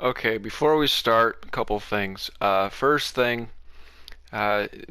Okay, before we start, a couple things. First thing,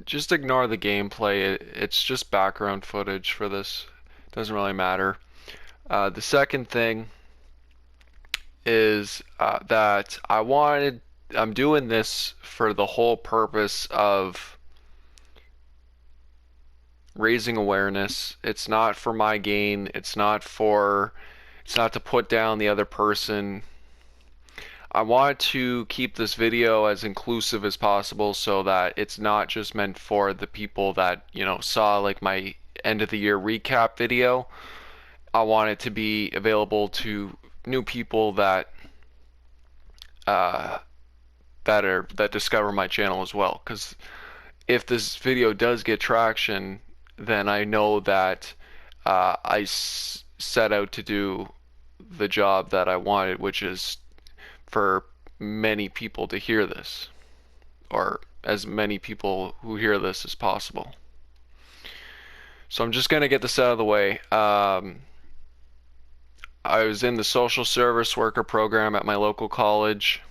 just ignore the gameplay. It's just background footage for this. Doesn't really matter. The second thing is that I'm doing this for the whole purpose of raising awareness. It's not for my gain. It's not to put down the other person. I want to keep this video as inclusive as possible so that it's not just meant for the people that, saw like my end of the year recap video. I want it to be available to new people uh, that discover my channel as well. Because if this video does get traction, then I know that set out to do the job that I wanted, which is for many people to hear this, or as many people who hear this as possible. So I'm just going to get this out of the way. I was in the social service worker program at my local college.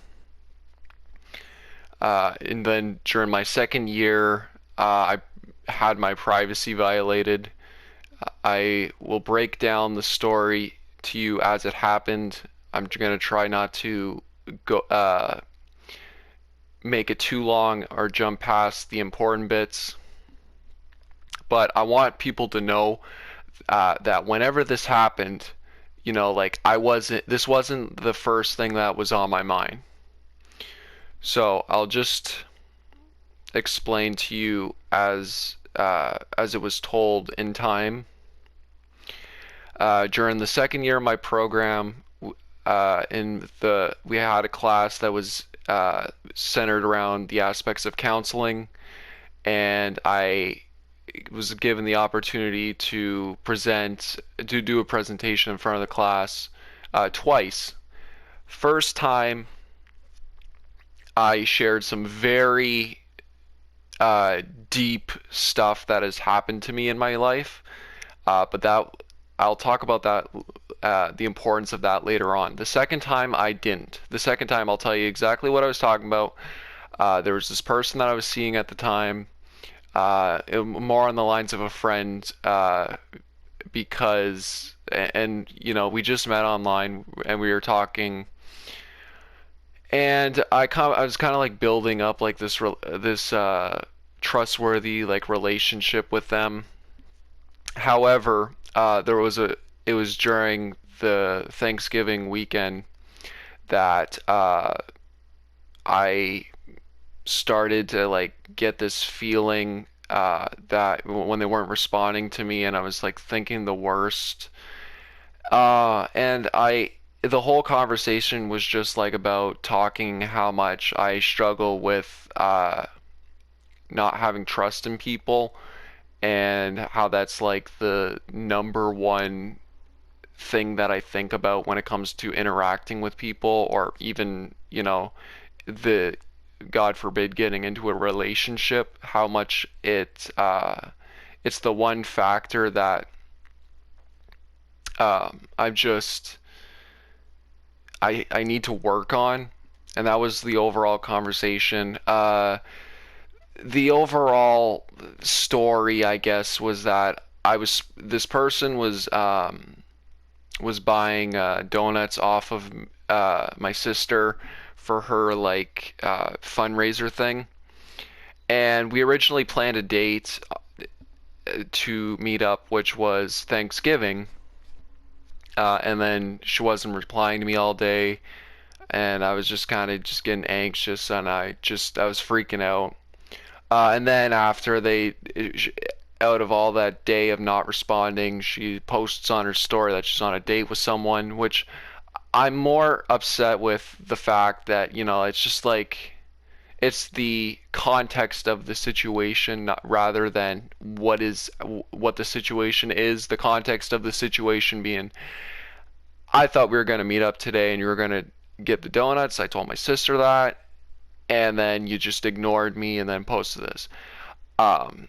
And then during my second year, I had my privacy violated. I will break down the story to you as it happened. I'm going to try not to go make it too long or jump past the important bits. But I want people to know that whenever this happened, like this wasn't the first thing that was on my mind. So I'll just explain to you as it was told in time. During the second year of my program, we had a class that was centered around the aspects of counseling, and I was given the opportunity to do a presentation in front of the class twice. First time, I shared some very deep stuff that has happened to me in my life, but that I'll talk about that, the importance of that later on. The second time I didn't. The second time I'll tell you exactly what I was talking about. There was this person that I was seeing at the time, more on the lines of a friend, because, and we just met online and we were talking, and I was kind of like building up like this trustworthy like relationship with them. However, it was during the Thanksgiving weekend that I started to like get this feeling that when they weren't responding to me, and I was like thinking the worst. And the whole conversation was just like about talking how much I struggle with not having trust in people, and how that's like the number one thing that I think about when it comes to interacting with people, or even, the God forbid getting into a relationship, how much it's the one factor that I just I need to work on. And that was the overall conversation. The overall story, I guess, was that this person was buying donuts off of my sister for her like fundraiser thing, and we originally planned a date to meet up, which was Thanksgiving. And then she wasn't replying to me all day, and I was just kind of just getting anxious, and I was freaking out. And then after out of all that day of not responding, she posts on her story that she's on a date with someone, which I'm more upset with the fact that, it's just like, it's the context of the situation, rather than what the situation is. The context of the situation being, I thought we were going to meet up today and you were going to get the donuts. I told my sister that, and then you just ignored me and then posted this. Um,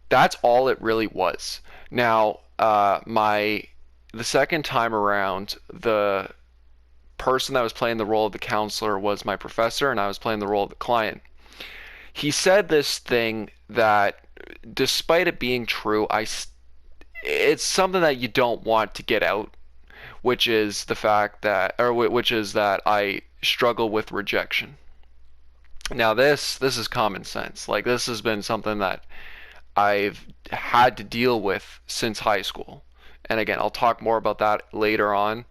that's all it really was. Now, the second time around, person that was playing the role of the counselor was my professor, and I was playing the role of the client. He said this thing that, despite it being true, it's something that you don't want to get out, which is the fact that, or which is that I struggle with rejection. Now this is common sense. Like, this has been something that I've had to deal with since high school. And again, I'll talk more about that later on.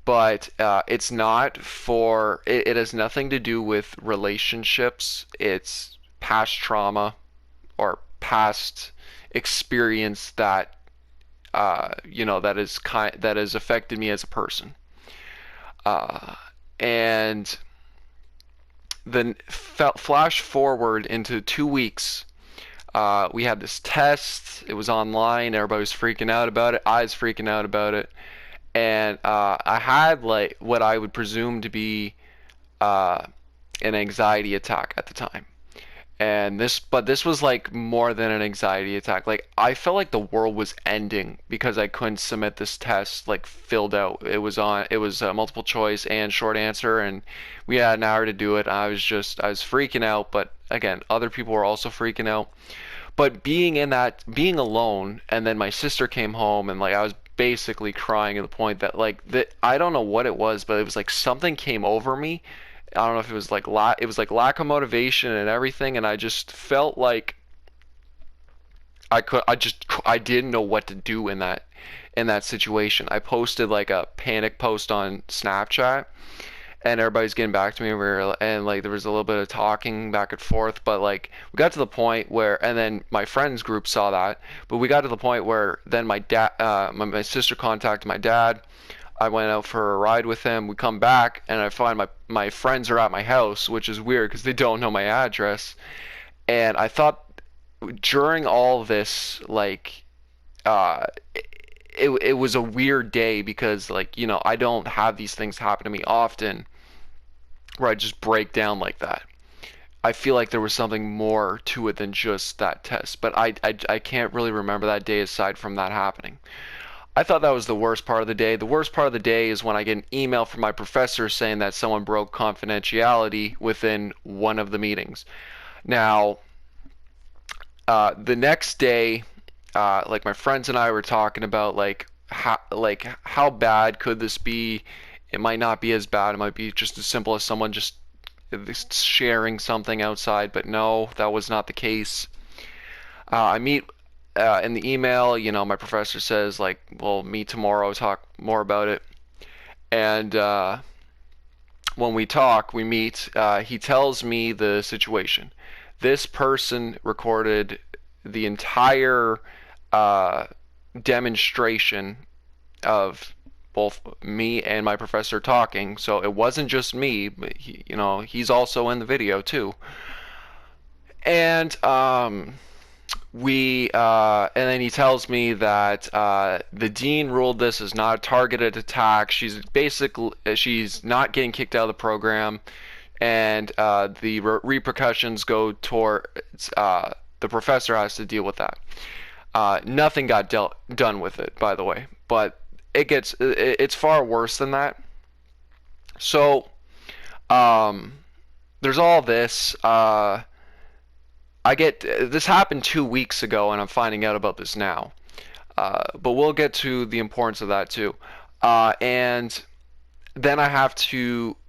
But it's not for, it has nothing to do with relationships. It's past trauma or past experience that, that has affected me as a person. Uh, and then flash forward into 2 weeks. We had this test. It was online. Everybody was freaking out about it. I was freaking out about it. And I had like what I would presume to be uh, an anxiety attack at the time. But this was like more than an anxiety attack. Like, I felt like the world was ending because I couldn't submit this test like filled out. It was multiple choice and short answer, and we had an hour to do it. I was freaking out, but again, other people were also freaking out. But being alone, and then my sister came home, and like I was basically crying to the point that like that I don't know what it was, but it was like something came over me. I don't know if it was like it was like lack of motivation and everything, and I just felt like I didn't know what to do in that situation. I posted like a panic post on Snapchat, and everybody's getting back to me, and like there was a little bit of talking back and forth, but like we got to the point where, and then my friends group saw that, but we got to the point where then my sister contacted my dad. I went out for a ride with him. We come back, and I find my friends are at my house, which is weird because they don't know my address. And I thought during all this, like, uh, it was a weird day because, like, I don't have these things happen to me often where I just break down like that. I feel like there was something more to it than just that test, but I can't really remember that day aside from that happening. I thought that was the worst part of the day. The worst part of the day is when I get an email from my professor saying that someone broke confidentiality within one of the meetings. Now, the next day, like my friends and I were talking about how bad could this be? It might not be as bad. It might be just as simple as someone just sharing something outside, but no, that was not the case. I meet in the email, my professor says like, "We'll meet tomorrow, talk more about it." And when we meet. He tells me the situation. This person recorded the entire uh, demonstration of both me and my professor talking. So it wasn't just me, but he's also in the video too. And and then he tells me that the dean ruled this as not a targeted attack. She's not getting kicked out of the program, and the repercussions go towards the professor has to deal with that. Nothing got done with it, by the way, but it's far worse than that. So there's all this. This happened 2 weeks ago, and I'm finding out about this now. But we'll get to the importance of that too. And then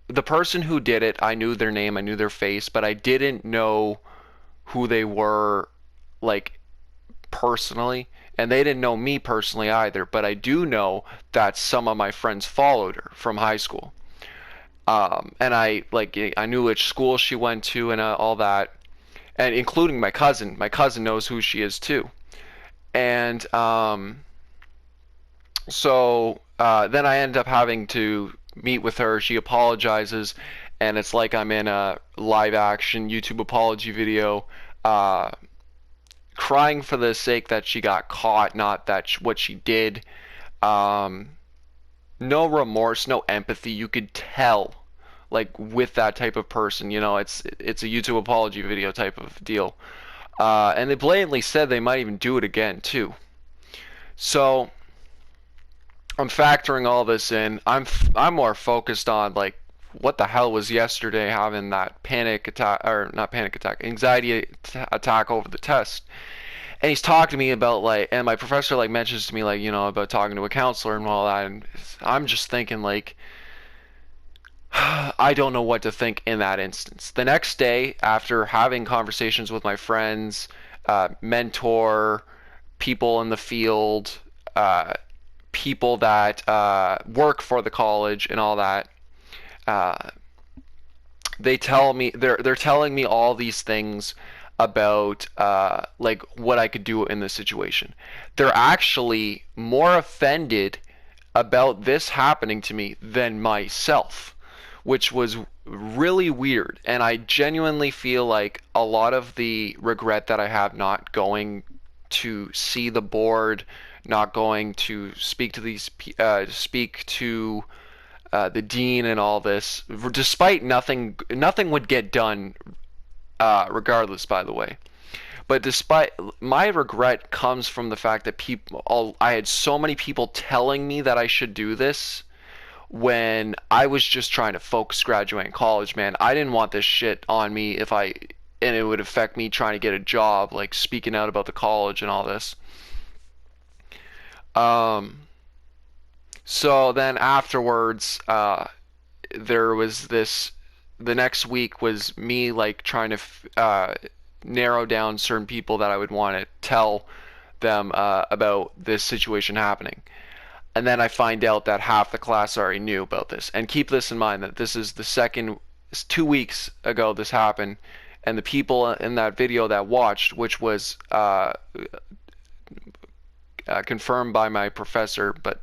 the person who did it, I knew their name, I knew their face, but I didn't know who they were, like, personally. And they didn't know me personally either, but I do know that some of my friends followed her from high school. And I knew which school she went to and all that, and including my cousin. My cousin knows who she is too. And then I end up having to meet with her. She apologizes, and it's like I'm in a live action YouTube apology video, crying for the sake that she got caught, not that what she did. No remorse, no empathy. You could tell, like, with that type of person, it's a YouTube apology video type of deal. And they blatantly said they might even do it again too. So I'm factoring all this in. I'm more focused on like what the hell was yesterday having that panic attack, or not panic attack, anxiety attack over the test. And he's talking to me about like, and my professor like mentions to me like, about talking to a counselor and all that, and I'm just thinking like, I don't know what to think in that instance. The next day, after having conversations with my friends, mentor, people in the field, uh, people that work for the college and all that, uh, they're telling me all these things about like what I could do in this situation. They're actually more offended about this happening to me than myself, which was really weird. And I genuinely feel like a lot of the regret that I have not going to see the board, not going to speak to the dean and all this, despite nothing would get done, regardless. By the way, but despite my regret comes from the fact that I had so many people telling me that I should do this when I was just trying to focus graduating college. Man, I didn't want this shit on me and it would affect me trying to get a job, like speaking out about the college and all this. Um, so then afterwards, there was this. The next week was me like trying to narrow down certain people that I would want to tell them about this situation happening. And then I find out that half the class already knew about this. And keep this in mind that this is the second, 2 weeks ago this happened, and the people in that video that watched, which was confirmed by my professor, but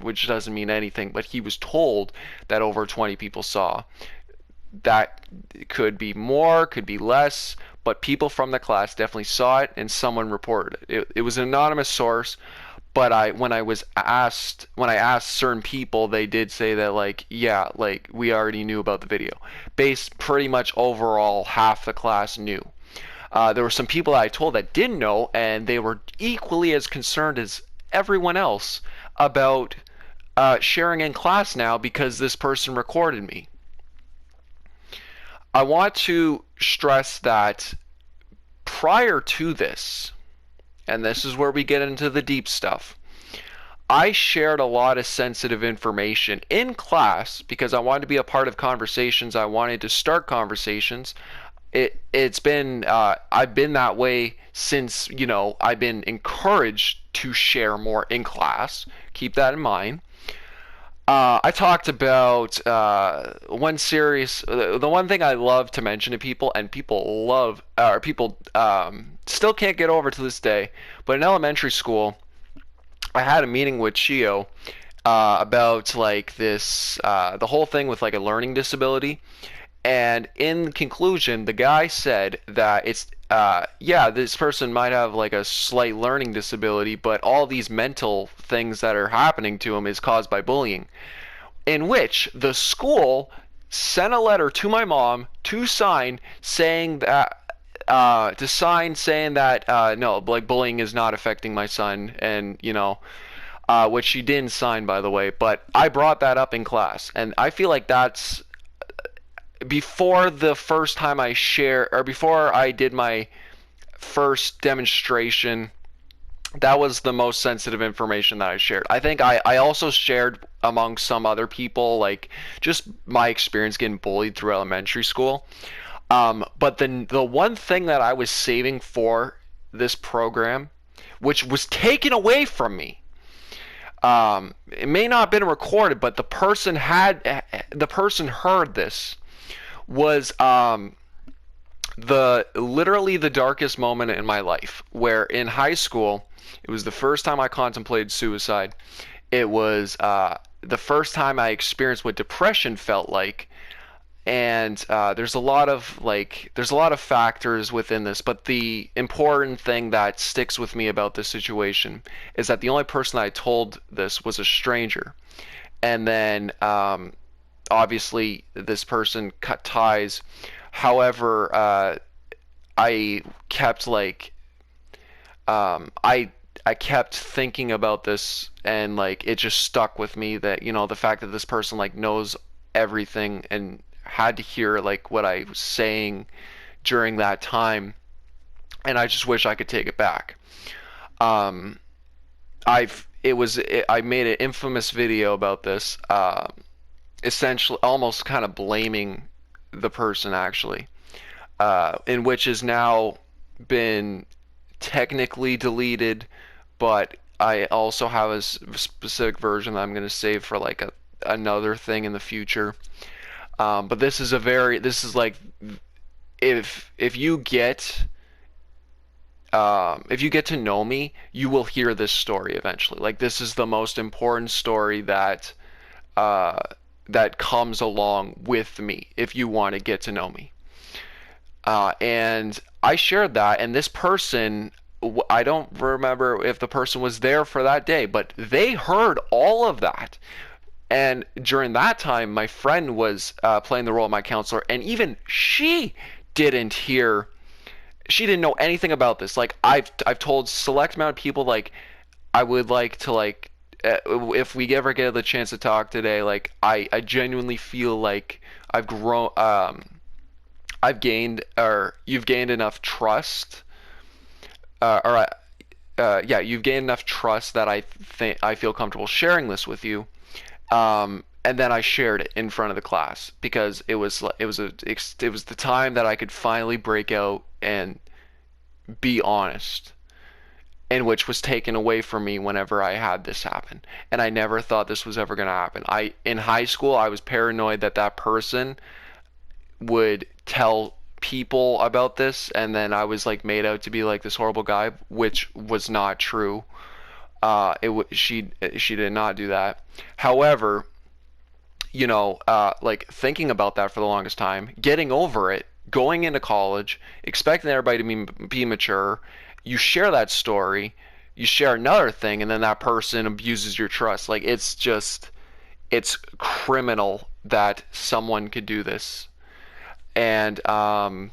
which doesn't mean anything. But he was told that over 20 people saw. That could be more, could be less, but people from the class definitely saw it, and someone reported it. It was an anonymous source, but when I asked certain people, they did say that like, yeah, like we already knew about the video. Based pretty much overall, half the class knew. There were some people that I told that didn't know, and they were equally as concerned as everyone else about sharing in class now because this person recorded me. I want to stress that prior to this, and this is where we get into the deep stuff, I shared a lot of sensitive information in class because I wanted to be a part of conversations. I wanted to start conversations. It's been I've been that way since I've been encouraged to share more in class. Keep that in mind. I talked about the one thing I love to mention to people, and people love, or people still can't get over to this day. But in elementary school, I had a meeting with Chio about like the whole thing with like a learning disability. And in conclusion, the guy said that yeah, this person might have like a slight learning disability, but all these mental things that are happening to him is caused by bullying. In which the school sent a letter to my mom to sign saying that no, like bullying is not affecting my son, and which she didn't sign, by the way. But I brought that up in class, and I feel like that's before the first time or before I did my first demonstration. That was the most sensitive information that I shared. I think I also shared among some other people, like just my experience getting bullied through elementary school. But the one thing that I was saving for this program, which was taken away from me, it may not have been recorded, but the person heard this, was literally the darkest moment in my life, where in high school it was the first time I contemplated suicide. It was the first time I experienced what depression felt like. And there's a lot of factors within this, but the important thing that sticks with me about this situation is that the only person I told this was a stranger. And then obviously this person cut ties. However, I kept like I I kept thinking about this, and like it just stuck with me that, the fact that this person like knows everything and had to hear like what I was saying during that time, and I just wish I could take it back. Um, I made an infamous video about this, essentially almost kind of blaming the person actually, in which has now been technically deleted, but I also have a specific version that I'm going to save for like another thing in the future. But this is like, if you get if you get to know me, you will hear this story eventually. Like this is the most important story uh, that comes along with me if you want to get to know me. And I shared that, and this person, I don't remember if the person was there for that day, but they heard all of that. And during that time, my friend was playing the role of my counselor, and even didn't hear, she didn't know anything about this. Like I've told select amount of people, like I would like to like if we ever get the chance to talk today, like I genuinely feel like I've grown, I've gained, or you've gained enough trust, or yeah, you've gained enough trust that I think I feel comfortable sharing this with you. And then I shared it in front of the class because it was the time that I could finally break out and be honest, and which was taken away from me whenever I had this happen. And I never thought this was ever going to happen. In high school, I was paranoid that that person would tell people about this, and then I was like made out to be like this horrible guy, which was not true. She did not do that. However, like thinking about that for the longest time, getting over it, going into college, expecting everybody to be mature, you share that story, you share another thing, and then that person abuses your trust. Like it's criminal that someone could do this. And I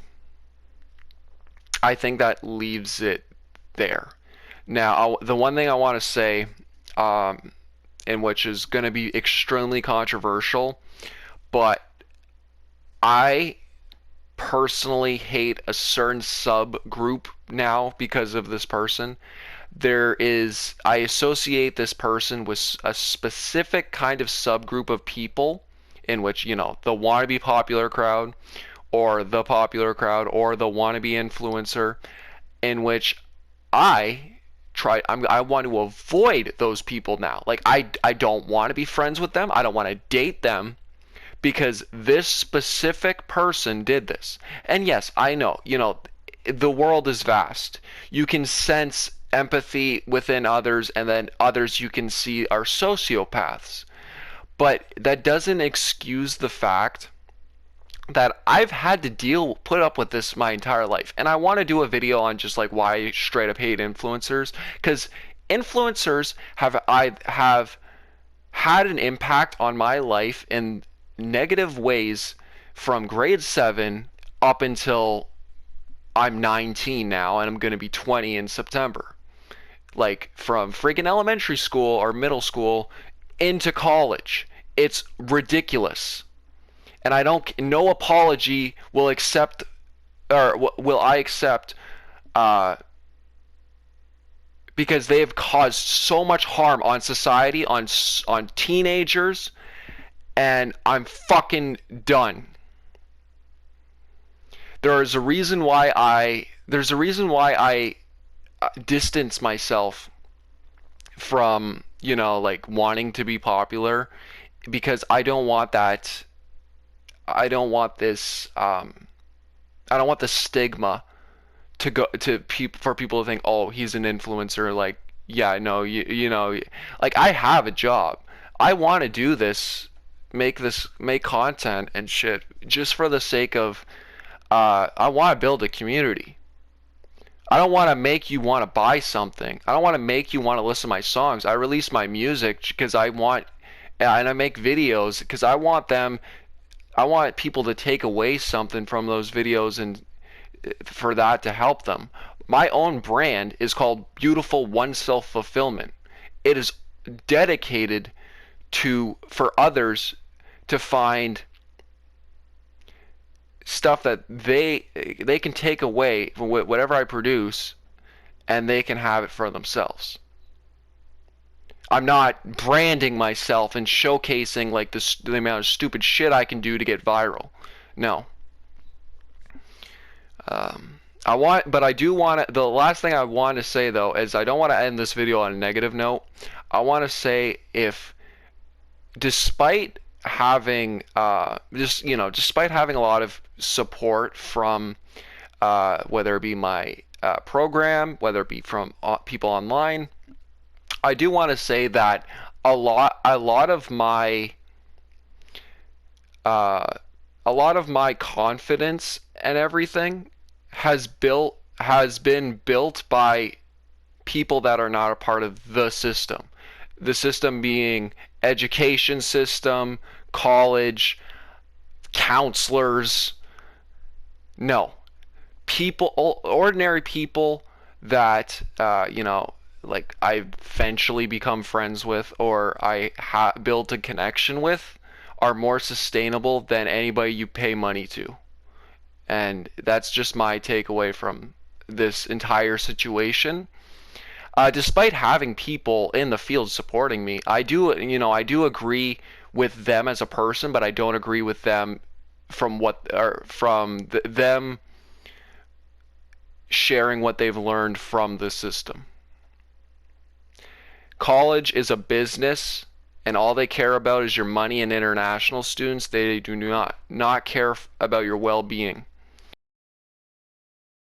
think that leaves it there. Now, the one thing I want to say, um, and which is going to be extremely controversial, but I personally hate a certain subgroup now because of this person. I associate this person with a specific kind of subgroup of people in which, the wannabe popular crowd, or the popular crowd, or the wannabe influencer, in which I want to avoid those people now. Like I don't want to be friends with them. I don't want to date them because this specific person did this. And yes, I know, the world is vast. You can sense empathy within others, and then others you can see are sociopaths. But that doesn't excuse the fact that I've had to put up with this my entire life. And I want to do a video on just like why I straight up hate influencers, because influencers have had an impact on my life in negative ways from grade 7 up until I'm 19 now, and I'm going to be 20 in September. Like from freaking elementary school or middle school into college. It's ridiculous. And no apology will accept, or will I accept, uh, because they have caused so much harm on society, on teenagers, and I'm fucking done. There's a reason why I distance myself from, like wanting to be popular, because I don't want that. I don't want this. I don't want the stigma to go to people, for people to think, oh, he's an influencer. Like, yeah, no, like I have a job. I want to do this, make content and shit, just for the sake of. I want to build a community. I don't want to make you want to buy something. I don't want to make you want to listen to my songs. I release my music because and I make videos because I want people to take away something from those videos, and for that to help them. My own brand is called Beautiful One Self Fulfillment. It is dedicated to for others to find stuff that they can take away from whatever I produce, and they can have it for themselves. I'm not branding myself and showcasing like the amount of stupid shit I can do to get viral. No. But I do want to. The last thing I want to say though is I don't want to end this video on a negative note. I want to say if, despite having despite having a lot of support from whether it be my program, whether it be from people online, I do want to say that a lot of my uh, a lot of my confidence and everything has been built by people that are not a part of the system. The system being education system, college, counselors. No, ordinary people that like I eventually become friends with or build a connection with are more sustainable than anybody you pay money to. And that's just my takeaway from this entire situation. Despite having people in the field supporting me, I do agree with them as a person, but I don't agree with them from them sharing what they've learned from the system. College is a business, and all they care about is your money. And international students, they do not care about your well-being.